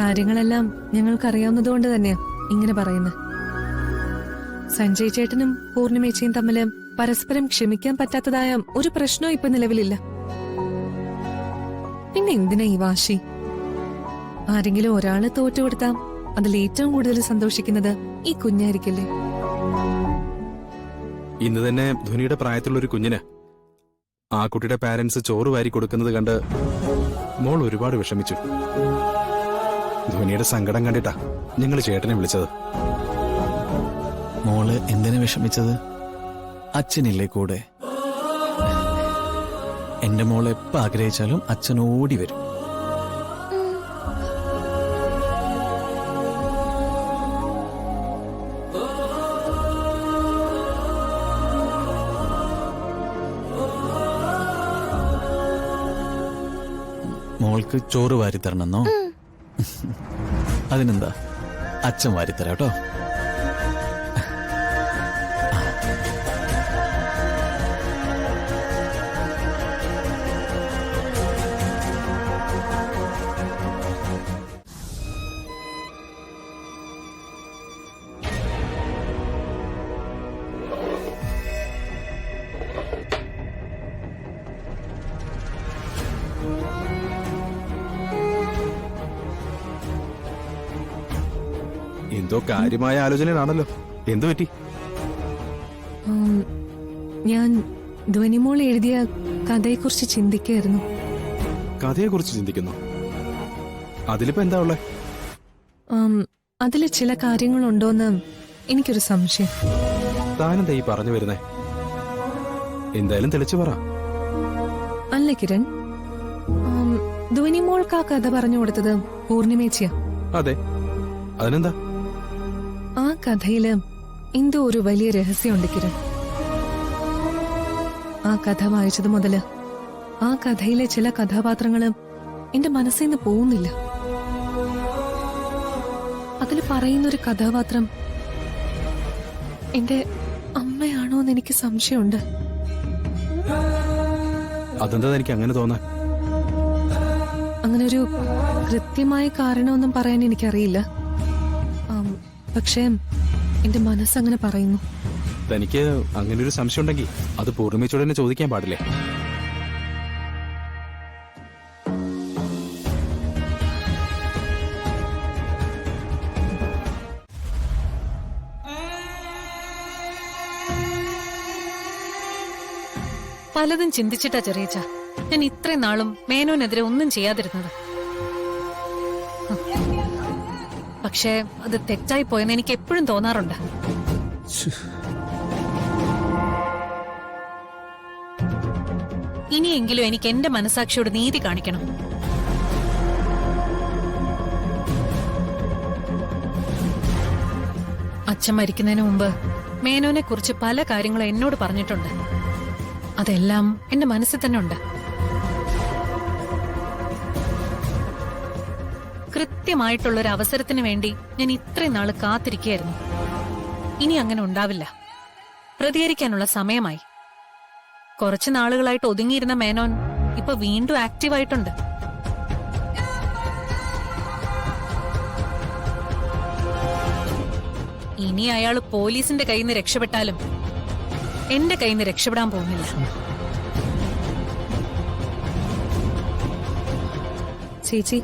കാര്യങ്ങളെല്ലാം ഞങ്ങൾക്കറിയാവുന്നതുകൊണ്ട് തന്നെയാ ഇങ്ങനെ പറയുന്നത്. സഞ്ജയ് ചേട്ടനും പൂർണിമേച്ചയും തമ്മില് പരസ്പരം ക്ഷമിക്കാൻ പറ്റാത്തതായ ഒരു പ്രശ്നവും ഇപ്പൊ നിലവിലില്ല. പിന്നെ എന്തിനാ ഈ വാശി? ആരെങ്കിലും ഒരാള് തോറ്റുകൊടുത്താ അതിൽ ഏറ്റവും കൂടുതൽ സന്തോഷിക്കുന്നത് ഈ കുഞ്ഞായിരിക്കില്ലേ? ഇന്ന് തന്നെ ധ്വനിയുടെ പ്രായത്തിലുള്ള ഒരു കുഞ്ഞിന് ആ കുട്ടിയുടെ പാരന്റ്സ് ചോറ് വാരി കൊടുക്കുന്നത് കണ്ട് മോൾ ഒരുപാട് വിഷമിച്ചു. ധ്വനിയുടെ സങ്കടം കണ്ടിട്ടാ ഞങ്ങൾ ചേട്ടനെ വിളിച്ചത്. മോള് എന്തിനു വിഷമിച്ചത്? അച്ഛനില്ലേ കൂടെ? എന്റെ മോളെ എപ്പോ ആഗ്രഹിച്ചാലും അച്ഛൻ ഓടി വരും. മോൾക്ക് ചോറ് വാരിത്തരണമെന്നോ? അതിനെന്താ, അച്ഛൻ വാരിത്തരാം കേട്ടോ. എന്തോ കാര്യമായ ആലോചനയാണല്ലോ. എന്തു പറ്റി? ഞാൻ ധ്വനിമോൾ എഴുതിയ കഥയെക്കുറിച്ച് ചിന്തിക്കായിരുന്നു. കഥയെക്കുറിച്ച് ചിന്തിക്കുന്നു? അതിലിപ്പോ എന്താ ഉള്ളേ? അതില് ചില കാര്യങ്ങളുണ്ടോന്ന് എനിക്കൊരു സംശയം. താനെന്താ ഈ പറഞ്ഞു വരുന്നേ? എന്തായാലും തെളിച്ചു പറ. അല്ല കിരൺ, ധ്വനിമോൾക്ക് ആ കഥ പറഞ്ഞു കൊടുത്തത് പൂർണിമേച്ചിയാ. അതെ, അതിനെന്താ? ആ കഥയില് എന്തോ ഒരു വലിയ രഹസ്യമുണ്ട് കിരൺ. ആ കഥ വായിച്ചത് മുതല് ആ കഥയിലെ ചില കഥാപാത്രങ്ങള് എന്റെ മനസ്സിൽ നിന്ന് പോകുന്നില്ല. അതിൽ പറയുന്നൊരു കഥാപാത്രം എന്റെ അമ്മയാണോ എന്ന് എനിക്ക് സംശയമുണ്ട്. അതെന്താ എനിക്ക് അങ്ങനെ തോന്നാൻ? അങ്ങനെ ഒരു കൃത്യമായ കാരണമൊന്നും പറയാൻ എനിക്കറിയില്ല. പക്ഷേ എന്റെ മനസ്സങ്ങനെ പറയുന്നു. തനിക്ക് അങ്ങനെ ഒരു സംശയം ഉണ്ടെങ്കിൽ അത് പൂർണിമയോട് തന്നെ ചോദിക്കാൻ പാടില്ലേ? പലതും ചിന്തിച്ചിട്ടാ ചെറിയച്ച ഞാൻ ഇത്രയും നാളും മേനോനെതിരെ ഒന്നും ചെയ്യാതിരുന്നത്. പക്ഷേ അത് തെറ്റായി പോയെന്ന് എനിക്ക് എപ്പോഴും തോന്നാറുണ്ട്. ഇനിയെങ്കിലും എനിക്ക് എന്റെ മനസാക്ഷിയോട് നീതി കാണിക്കണം. അച്ഛൻ മരിക്കുന്നതിന് മുമ്പ് മേനോനെ കുറിച്ച് പല കാര്യങ്ങളും എന്നോട് പറഞ്ഞിട്ടുണ്ട്. അതെല്ലാം എന്റെ മനസ്സിൽ തന്നെ ഉണ്ട്. കൃത്യമായിട്ടുള്ളൊരു അവസരത്തിന് വേണ്ടി ഞാൻ ഇത്രയും നാള് കാത്തിരിക്കുകയായിരുന്നു. ഇനി അങ്ങനെ ഉണ്ടാവില്ല. പ്രതികരിക്കാനുള്ള സമയമായി. കുറച്ചു നാളുകളായിട്ട് ഒതുങ്ങിയിരുന്ന മേനോൻ ഇപ്പൊ വീണ്ടും ആക്റ്റീവായിട്ടുണ്ട്. ഇനി അയാൾ പോലീസിന്റെ കയ്യിൽ നിന്ന് രക്ഷപ്പെട്ടാലും എന്റെ കയ്യിൽ നിന്ന് രക്ഷപ്പെടാൻ പോകുന്നില്ല. ചേച്ചി,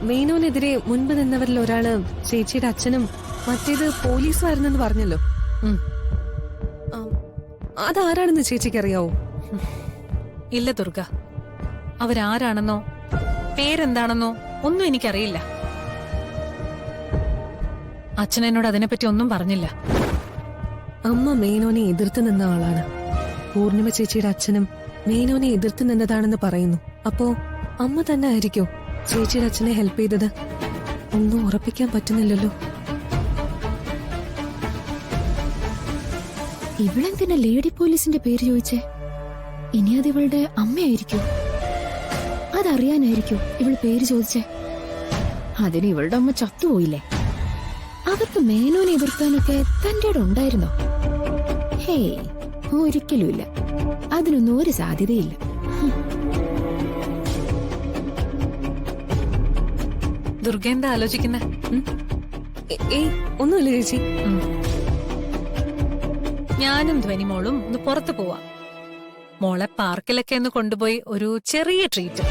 മേനോനെതിരെ മുൻപ് നിന്നവരിൽ ഒരാള് ചേച്ചിയുടെ അച്ഛനും മറ്റേത് പോലീസുമായിരുന്നെന്ന് പറഞ്ഞല്ലോ. അതാരാണെന്ന് ചേച്ചിക്കറിയാവോ? ഇല്ല ദുർഗ, അവരാരാണെന്നോ പേരെന്താണെന്നോ ഒന്നും എനിക്കറിയില്ല. അച്ഛൻ എന്നോട് അതിനെപ്പറ്റി ഒന്നും പറഞ്ഞില്ല. അമ്മ മേനോനെ എതിർത്ത് നിന്ന ആളാണ്. പൂർണിമ ചേച്ചിയുടെ അച്ഛനും മേനോനെ എതിർത്ത് നിന്നതാണെന്ന് പറയുന്നു. അപ്പോ അമ്മ തന്നെ ആയിരിക്കോ ചേച്ചിയുടെ അച്ഛനെ ഹെൽപ്പ് ചെയ്തത്? ഒന്നും ഉറപ്പിക്കാൻ പറ്റുന്നില്ലല്ലോ. ഇവളെന്തിനാ ലേഡി പോലീസിന്റെ പേര് ചോദിച്ചേ? ഇനി അത് ഇവളുടെ അമ്മയായിരിക്കോ? അതറിയാനായിരിക്കോ ഇവൾ പേര് ചോദിച്ചേ? അതിന് ഇവളുടെ അമ്മ ചത്തുപോയില്ലേ? അവർക്ക് മേനോനെ എതിർക്കാനൊക്കെ തന്റെ ഇടം ഉണ്ടായിരുന്നോ? ഹേയ്, ഒരിക്കലുമില്ല. അതിനൊന്നും ഒരു സാധ്യതയില്ല. ദുർഗ എന്താ ആലോചിക്കുന്നെ? ഏയ് ഒന്നുമില്ല ചേച്ചി. ഞാനും ധ്വനിമോളും ഒന്ന് പുറത്തു പോവാം. മോളെ പാർക്കിലൊക്കെ ഒന്ന് കൊണ്ടുപോയി ഒരു ചെറിയ ട്രീറ്റ്.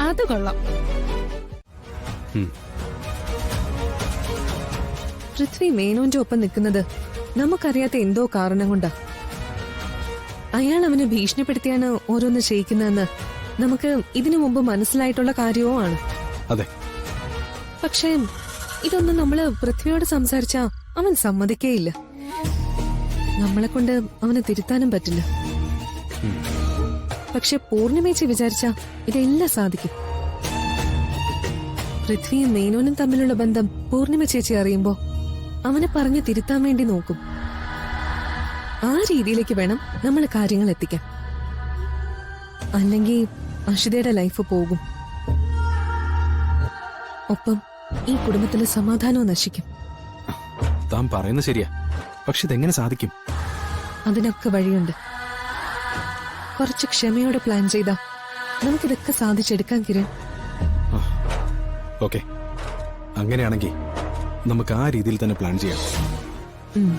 അത് കൊള്ളാം. പൃഥ്വി മേനോന്റെ ഒപ്പം നിൽക്കുന്നത് നമുക്കറിയാത്ത എന്തോ കാരണം കൊണ്ടാ. അയാൾ അവനെ ഭീഷണിപ്പെടുത്തിയാണ് ഓരോന്ന് ചെയ്യിക്കുന്നതെന്ന് നമുക്ക് ഇതിനു മുമ്പ് മനസ്സിലായിട്ടുള്ള കാര്യവും ആണ്. അതെ. പക്ഷേ ഇതൊന്നും നമ്മള് പൃഥ്വിയോട് സംസാരിച്ചാ അവൻ സമ്മതിക്കേയില്ല. നമ്മളെ കൊണ്ട് അവനെ തിരുത്താനും പറ്റില്ല. പക്ഷെ പൂർണിമേച്ചി വിചാരിച്ചാ ഇതെല്ലാം സാധിക്കും. പൃഥ്വിയും മേനോനും തമ്മിലുള്ള ബന്ധം പൂർണിമ ചേച്ചി അറിയുമ്പോ അവനെ പറഞ്ഞ് തിരുത്താൻ വേണ്ടി നോക്കും. ആ രീതിയിലേക്ക് വേണം നമ്മൾ കാര്യങ്ങൾ എത്തിക്കാൻ. അല്ലെങ്കിൽ അഷിതയുടെ ലൈഫ് പോകും. ഒപ്പം ഈ കുടുംബത്തിലെ സമാധാനവും നശിക്കും. താൻ പറയുന്നത് ശരിയാ. പക്ഷെ ഇതെങ്ങനെ സാധിക്കും? അതിനൊക്കെ വഴിയുണ്ട്. കുറച്ച് ക്ഷമയോടെ പ്ലാൻ ചെയ്താ നമുക്കിതൊക്കെ സാധിച്ചെടുക്കാൻ കിരൺ. ഓക്കെ, അങ്ങനെയാണെങ്കിൽ നമുക്ക് ആ രീതിയിൽ തന്നെ പ്ലാൻ ചെയ്യാം. ഉം.